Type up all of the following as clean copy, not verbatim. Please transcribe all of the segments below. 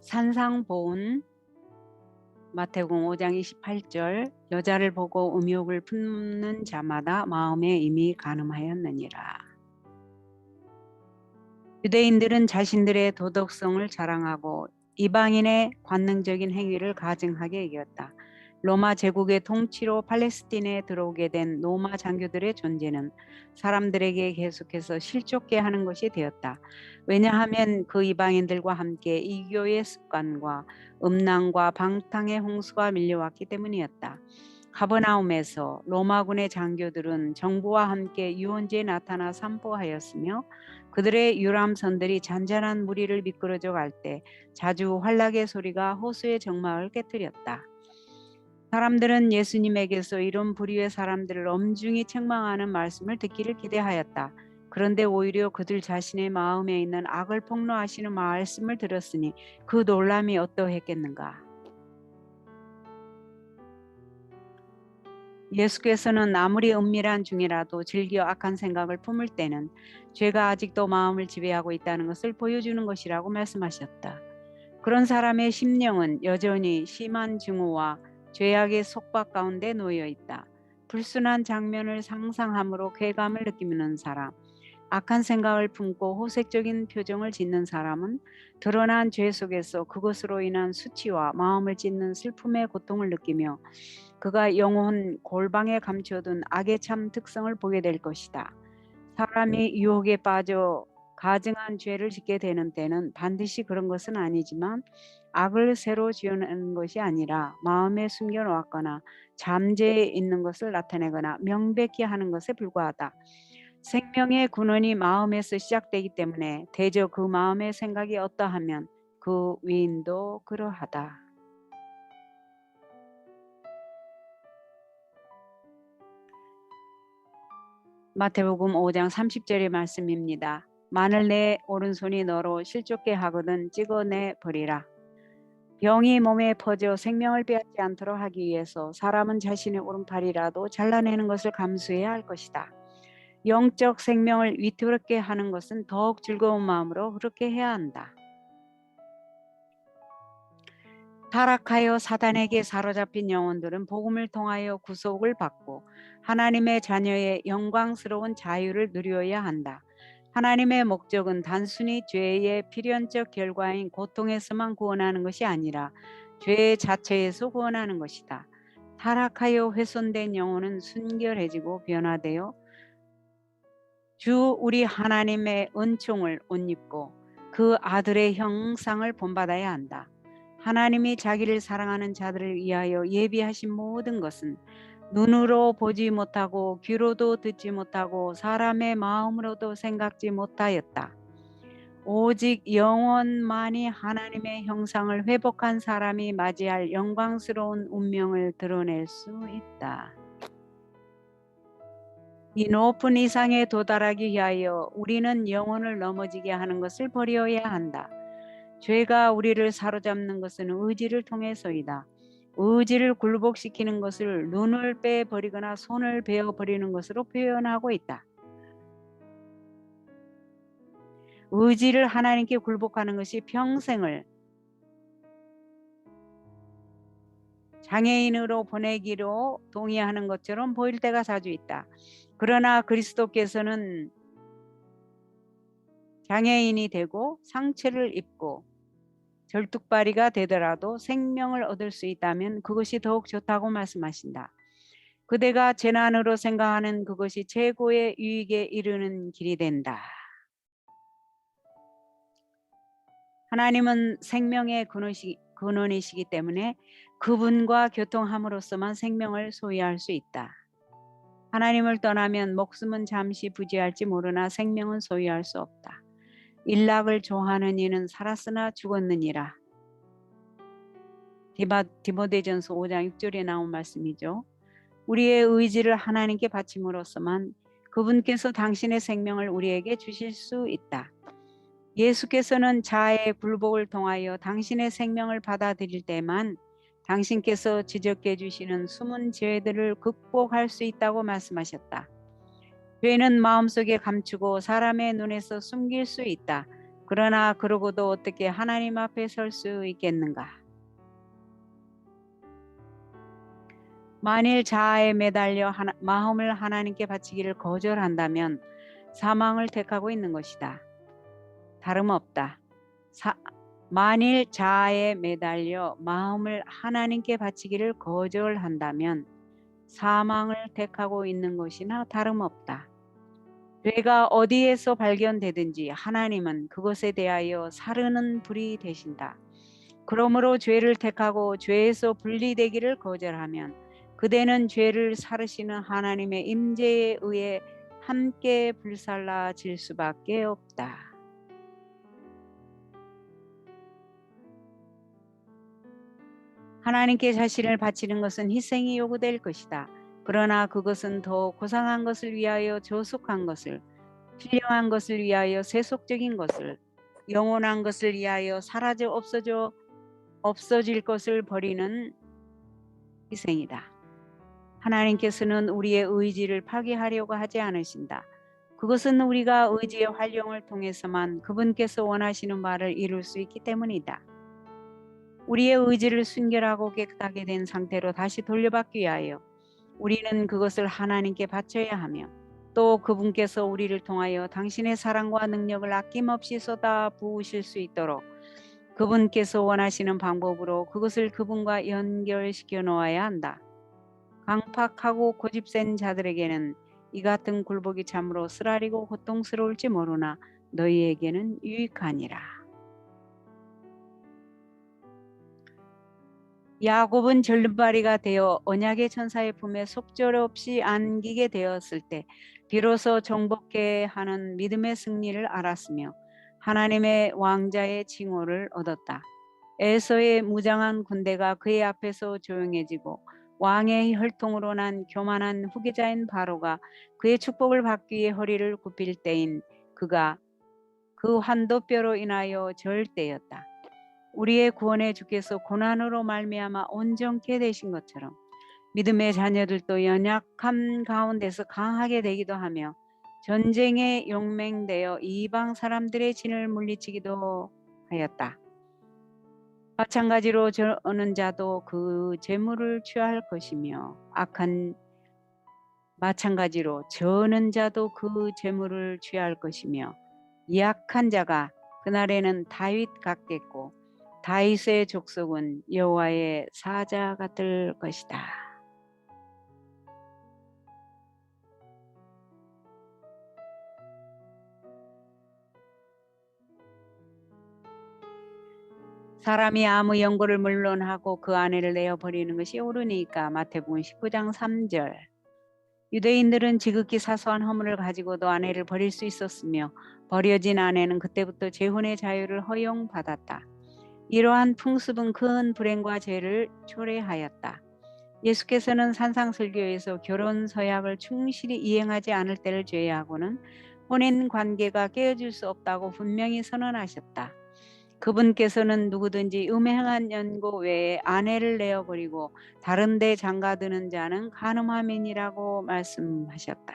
산상보훈 마태복음 5장 28절 여자를 보고 음욕을 품는 자마다 마음에 이미 간음하였느니라. 유대인들은 자신들의 도덕성을 자랑하고 이방인의 관능적인 행위를 가증하게 여겼다. 로마 제국의 통치로 팔레스틴에 들어오게 된 로마 장교들의 존재는 사람들에게 계속해서 실족게 하는 것이 되었다. 왜냐하면 그 이방인들과 함께 이교의 습관과 음란과 방탕의 홍수가 밀려왔기 때문이었다. 가버나움에서 로마군의 장교들은 정부와 함께 유원지에 나타나 산보하였으며 그들의 유람선들이 잔잔한 무리를 미끄러져 갈 때 자주 환락의 소리가 호수의 정막을 깨뜨렸다. 사람들은 예수님에게서 이런 부류의 사람들을 엄중히 책망하는 말씀을 듣기를 기대하였다. 그런데 오히려 그들 자신의 마음에 있는 악을 폭로하시는 말씀을 들었으니 그 놀람이 어떠했겠는가. 예수께서는 아무리 은밀한 중이라도 즐겨 악한 생각을 품을 때는 죄가 아직도 마음을 지배하고 있다는 것을 보여주는 것이라고 말씀하셨다. 그런 사람의 심령은 여전히 심한 증오와 죄악의 속박 가운데 놓여 있다. 불순한 장면을 상상함으로 쾌감을 느끼는 사람, 악한 생각을 품고 호색적인 표정을 짓는 사람은 드러난 죄 속에서 그것으로 인한 수치와 마음을 찢는 슬픔의 고통을 느끼며 그가 영혼 골방에 감춰둔 악의 참 특성을 보게 될 것이다. 사람이 유혹에 빠져 가증한 죄를 짓게 되는 때는 반드시 그런 것은 아니지만 악을 새로 지어내는 것이 아니라 마음에 숨겨놓았거나 잠재해 있는 것을 나타내거나 명백히 하는 것에 불과하다. 생명의 근원이 마음에서 시작되기 때문에 대저 그 마음의 생각이 어떠하면 그 위인도 그러하다. 마태복음 5장 30절의 말씀입니다. 만일 내 오른손이 너로 실족게 하거든 찍어내 버리라. 병이 몸에 퍼져 생명을 빼앗지 않도록 하기 위해서 사람은 자신의 오른팔이라도 잘라내는 것을 감수해야 할 것이다. 영적 생명을 위태롭게 하는 것은 더욱 즐거운 마음으로 그렇게 해야 한다. 타락하여 사단에게 사로잡힌 영혼들은 복음을 통하여 구속을 받고 하나님의 자녀의 영광스러운 자유를 누려야 한다. 하나님의 목적은 단순히 죄의 필연적 결과인 고통에서만 구원하는 것이 아니라 죄 자체에서 구원하는 것이다. 타락하여 훼손된 영혼은 순결해지고 변화되어 주 우리 하나님의 은총을 옷 입고 그 아들의 형상을 본받아야 한다. 하나님이 자기를 사랑하는 자들을 위하여 예비하신 모든 것은 눈으로 보지 못하고 귀로도 듣지 못하고 사람의 마음으로도 생각지 못하였다. 오직 영원만이 하나님의 형상을 회복한 사람이 맞이할 영광스러운 운명을 드러낼 수 있다. 이 높은 이상에 도달하기 위하여 우리는 영혼을 넘어지게 하는 것을 버려야 한다. 죄가 우리를 사로잡는 것은 의지를 통해서이다. 의지를 굴복시키는 것을 눈을 빼버리거나 손을 베어버리는 것으로 표현하고 있다. 의지를 하나님께 굴복하는 것이 평생을 장애인으로 보내기로 동의하는 것처럼 보일 때가 자주 있다. 그러나 그리스도께서는 장애인이 되고 상처를 입고 절뚝발이가 되더라도 생명을 얻을 수 있다면 그것이 더욱 좋다고 말씀하신다. 그대가 재난으로 생각하는 그것이 최고의 유익에 이르는 길이 된다. 하나님은 생명의 근원이시기 때문에 그분과 교통함으로써만 생명을 소유할 수 있다. 하나님을 떠나면 목숨은 잠시 부지할지 모르나 생명은 소유할 수 없다. 일락을 좋아하는 이는 살았으나 죽었느니라. 디모데전서 5장 6절에 나온 말씀이죠. 우리의 의지를 하나님께 바침으로써만 그분께서 당신의 생명을 우리에게 주실 수 있다. 예수께서는 자아의 굴복을 통하여 당신의 생명을 받아들일 때만 당신께서 지적해 주시는 숨은 죄들을 극복할 수 있다고 말씀하셨다. 죄는 마음속에 감추고 사람의 눈에서 숨길 수 있다. 그러나 그러고도 어떻게 하나님 앞에 설 수 있겠는가? 만일 자아에 매달려 마음을 하나님께 바치기를 거절한다면 사망을 택하고 있는 것이다. 다름없다. 만일 자아에 매달려 마음을 하나님께 바치기를 거절한다면 사망을 택하고 있는 것이나 다름없다. 죄가 어디에서 발견되든지 하나님은 그것에 대하여 사르는 불이 되신다. 그러므로 죄를 택하고 죄에서 분리되기를 거절하면 그대는 죄를 사르시는 하나님의 임재에 의해 함께 불살라질 수밖에 없다. 하나님께 자신을 바치는 것은 희생이 요구될 것이다. 그러나 그것은 더 고상한 것을 위하여 저속한 것을, 신령한 것을 위하여 세속적인 것을, 영원한 것을 위하여 사라져 없어질 것을 버리는 희생이다. 하나님께서는 우리의 의지를 파괴하려고 하지 않으신다. 그것은 우리가 의지의 활용을 통해서만 그분께서 원하시는 바를 이룰 수 있기 때문이다. 우리의 의지를 순결하고 깨끗하게 된 상태로 다시 돌려받기 위하여 우리는 그것을 하나님께 바쳐야 하며 또 그분께서 우리를 통하여 당신의 사랑과 능력을 아낌없이 쏟아 부으실 수 있도록 그분께서 원하시는 방법으로 그것을 그분과 연결시켜 놓아야 한다. 강팍하고 고집센 자들에게는 이 같은 굴복이 참으로 쓰라리고 고통스러울지 모르나 너희에게는 유익하니라. 야곱은 절름발이가 되어 언약의 천사의 품에 속절없이 안기게 되었을 때 비로소 정복해 하는 믿음의 승리를 알았으며 하나님의 왕자의 칭호를 얻었다. 에서의 무장한 군대가 그의 앞에서 조용해지고 왕의 혈통으로 난 교만한 후계자인 바로가 그의 축복을 받기 위해 허리를 굽힐 때인 그가 그 환도뼈로 인하여 절대였다. 우리의 구원의 주께서 고난으로 말미암아 온전케 되신 것처럼 믿음의 자녀들도 연약함 가운데서 강하게 되기도 하며 전쟁에 용맹되어 이방 사람들의 진을 물리치기도 하였다. 마찬가지로 저는 자도 그 재물을 취할 것이며 마찬가지로 저는 자도 그 재물을 취할 것이며 약한 자가 그날에는 다윗 같겠고 다윗의 족속은 여호와의 사자 같을 것이다. 사람이 아무 연고를 물론하고 그 아내를 내어버리는 것이 옳으니까. 마태복음 19장 3절. 유대인들은 지극히 사소한 허물을 가지고도 아내를 버릴 수 있었으며 버려진 아내는 그때부터 재혼의 자유를 허용받았다. 이러한 풍습은 큰 불행과 죄를 초래하였다. 예수께서는 산상설교에서 결혼 서약을 충실히 이행하지 않을 때를 제외하고는 혼인 관계가 깨어질 수 없다고 분명히 선언하셨다. 그분께서는 누구든지 음행한 연고 외에 아내를 내어버리고 다른 데 장가드는 자는 간음함이니라고 말씀하셨다.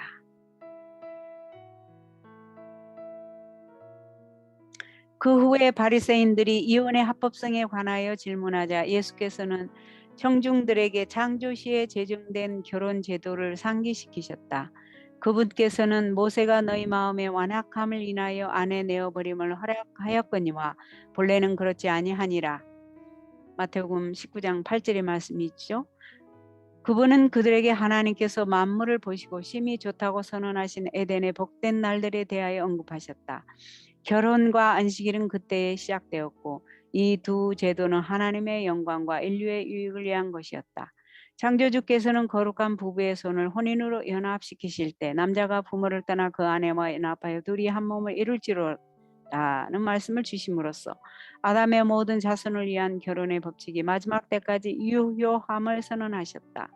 그 후에 바리새인들이 이혼의 합법성에 관하여 질문하자 예수께서는 청중들에게 창조시에 제정된 결혼 제도를 상기시키셨다. 그분께서는 모세가 너희 마음의 완악함을 인하여 아내 내어버림을 허락하였거니와 본래는 그렇지 아니하니라. 마태복음 19장 8절의 말씀이죠. 그분은 그들에게 하나님께서 만물을 보시고 심히 좋다고 선언하신 에덴의 복된 날들에 대하여 언급하셨다. 결혼과 안식일은 그때에 시작되었고 이 두 제도는 하나님의 영광과 인류의 유익을 위한 것이었다. 창조주께서는 거룩한 부부의 손을 혼인으로 연합시키실 때 남자가 부모를 떠나 그 아내와 연합하여 둘이 한 몸을 이룰지로라는 말씀을 주심으로써 아담의 모든 자손을 위한 결혼의 법칙이 마지막 때까지 유효함을 선언하셨다.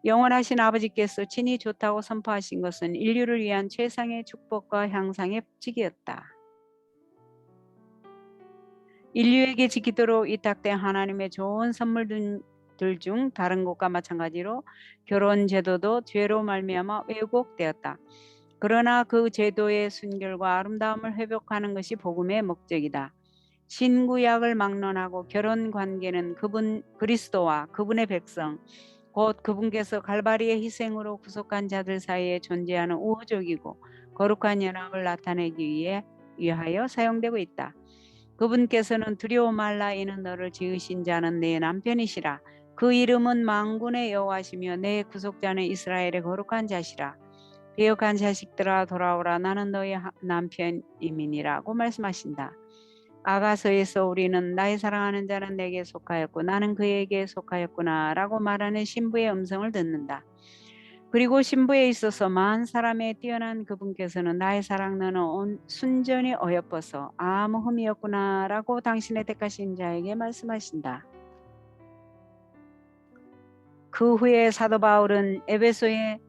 영원하신 아버지께서 친히 좋다고 선포하신 것은 인류를 위한 최상의 축복과 향상의 법칙이었다. 인류에게 지키도록 위탁된 하나님의 좋은 선물들 중 다른 것과 마찬가지로 결혼 제도도 죄로 말미암아 왜곡되었다. 그러나 그 제도의 순결과 아름다움을 회복하는 것이 복음의 목적이다. 신구약을 막론하고 결혼 관계는 그분 그리스도와 그분의 백성 곧 그분께서 갈바리의 희생으로 구속한 자들 사이에 존재하는 우호적이고 거룩한 연합을 나타내기 위하여 사용되고 있다. 그분께서는 두려워 말라 이는 너를 지으신 자는 내 남편이시라. 그 이름은 만군의 여호와시며 내 구속자는 이스라엘의 거룩한 자시라. 배역한 자식들아 돌아오라 나는 너의 남편임이니라고 말씀하신다. 아가서에서 우리는 나의 사랑하는 자는 내게 속하였고 나는 그에게 속하였구나 라고 말하는 신부의 음성을 듣는다. 그리고 신부에 있어서 만 사람에 뛰어난 그분께서는 나의 사랑 너는 순전히 어여뻐서 아무 흠이 없구나 라고 당신의 택하신 자에게 말씀하신다. 그 후에 사도 바울은 에베소의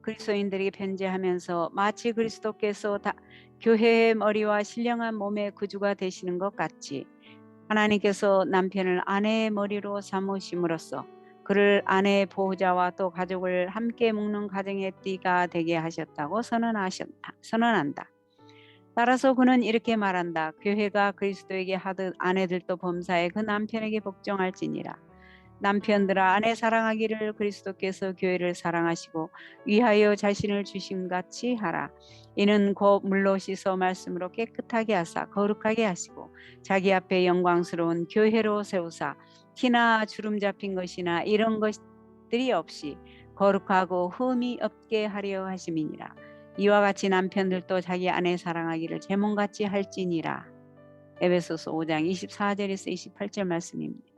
그리스도인들에게 편지하면서 마치 그리스도께서 교회의 머리와 신령한 몸의 구주가 되시는 것 같이 하나님께서 남편을 아내의 머리로 삼으심으로써 그를 아내의 보호자와 또 가족을 함께 묶는 가정의 띠가 되게 하셨다고 선언한다. 따라서 그는 이렇게 말한다. 교회가 그리스도에게 하듯 아내들도 범사에 그 남편에게 복종할지니라. 남편들아 아내 사랑하기를 그리스도께서 교회를 사랑하시고 위하여 자신을 주심같이 하라. 이는 곧 물로 씻어 말씀으로 깨끗하게 하사 거룩하게 하시고 자기 앞에 영광스러운 교회로 세우사 티나 주름 잡힌 것이나 이런 것들이 없이 거룩하고 흠이 없게 하려 하심이니라. 이와 같이 남편들도 자기 아내 사랑하기를 제 몸같이 할지니라. 에베소서 5장 24절에서 28절 말씀입니다.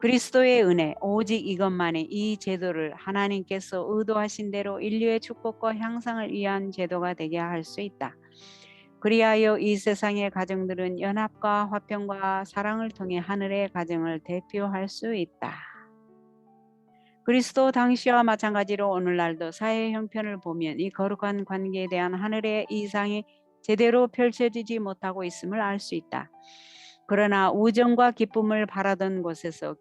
그리스도의 은혜 오직 이것만이 이 제도를 하나님께서 의도하신 대로 인류의 축복과 향상을 위한 제도가 되게 할 수 있다. 그리하여 이 세상의 가정들은 연합과 화평과 사랑을 통해 하늘의 가정을 대표할 수 있다. 그리스도 당시와 마찬가지로 오늘날도 사회 형편을 보면 이 거룩한 관계에 대한 하늘의 이상이 제대로 펼쳐지지 못하고 있음을 알 수 있다. 그러나 우정과 기쁨을 바라던 곳에서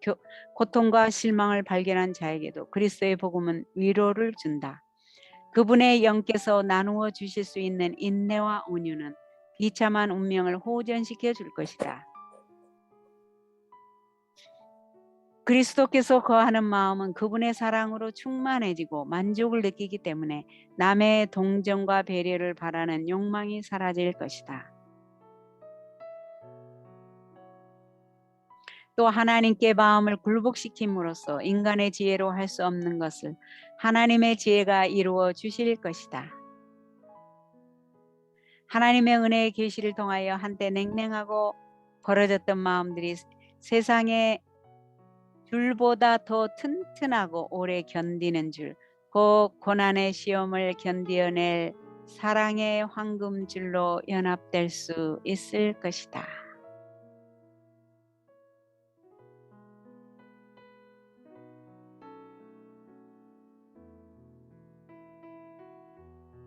고통과 실망을 발견한 자에게도 그리스도의 복음은 위로를 준다. 그분의 영께서 나누어 주실 수 있는 인내와 온유는 비참한 운명을 호전시켜 줄 것이다. 그리스도께서 거하는 마음은 그분의 사랑으로 충만해지고 만족을 느끼기 때문에 남의 동정과 배려를 바라는 욕망이 사라질 것이다. 또 하나님께 마음을 굴복시킴으로써 인간의 지혜로 할 수 없는 것을 하나님의 지혜가 이루어 주실 것이다. 하나님의 은혜의 계시를 통하여 한때 냉랭하고 벌어졌던 마음들이 세상의 줄보다 더 튼튼하고 오래 견디는 줄, 그 고난의 시험을 견디어낼 사랑의 황금줄로 연합될 수 있을 것이다.